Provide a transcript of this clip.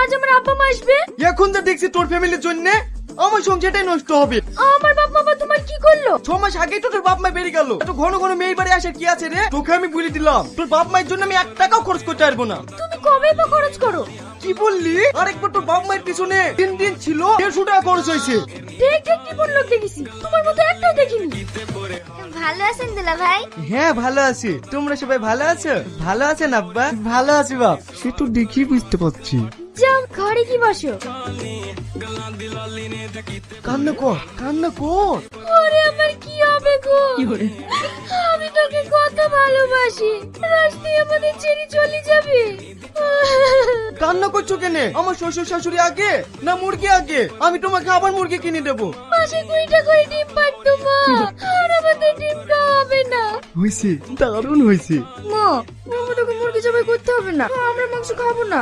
আজ আমার আব্বা মা আসবে? এখন যা দেখছি তোর ফ্যামিলির জন্য আমার সংসারটাই নষ্ট হবে। আমার বাপ মা তোমার কি করলো? 6 মাস আগেই তো তোর বাপ মা বেরিয়ে গেল। এত ঘন ঘন মেয়ের বাড়ি আসার কি আছে রে? তোকে আমি বলে দিলাম তোর বাপ মায়ের জন্য আমি 1 টাকাও খরচ করতে পারবো না। তুমি কবে বা খরচ করো? কি বললি? আরেকবার তোর বাপ মায়ের পিছনে 3 দিন ছিল 150 টাকা খরচ হয়েছে। দেখ কি বললো দেখেছি, তোমার মতো একটাও দেখিনি। ভালো আছেন দুলা ভাই? হ্যাঁ ভালো আছি, তোমরা সবাই ভালো আছো? ভালো আছেন আব্বা? ভালো আছি বাপ। সে তো দেখি বুঝতে পারছি। যাও ঘরে কি বসো। কান্না কর কান্না কর। ওরে আমার কি হবে গো? আমি তোকে কত ভালোবাসি, রাস্তায় আমাদের ছেড়ে চলে যাবে। কান্না করছো কেন? আমার শ্বশুর শাশুড়ি আগে না মুরগি আগে? আমি তোমাকে আবার মুরগি কিনে দেবো। মাসে 20 টাকা করে ডিম পারতো মা, আর আমাদের ডিম হবে না। হয়েছে, দারুণ হয়েছে। মা, তোকে মুরগি জবাই করতে হবে না, আমরা মাংস খাবো না।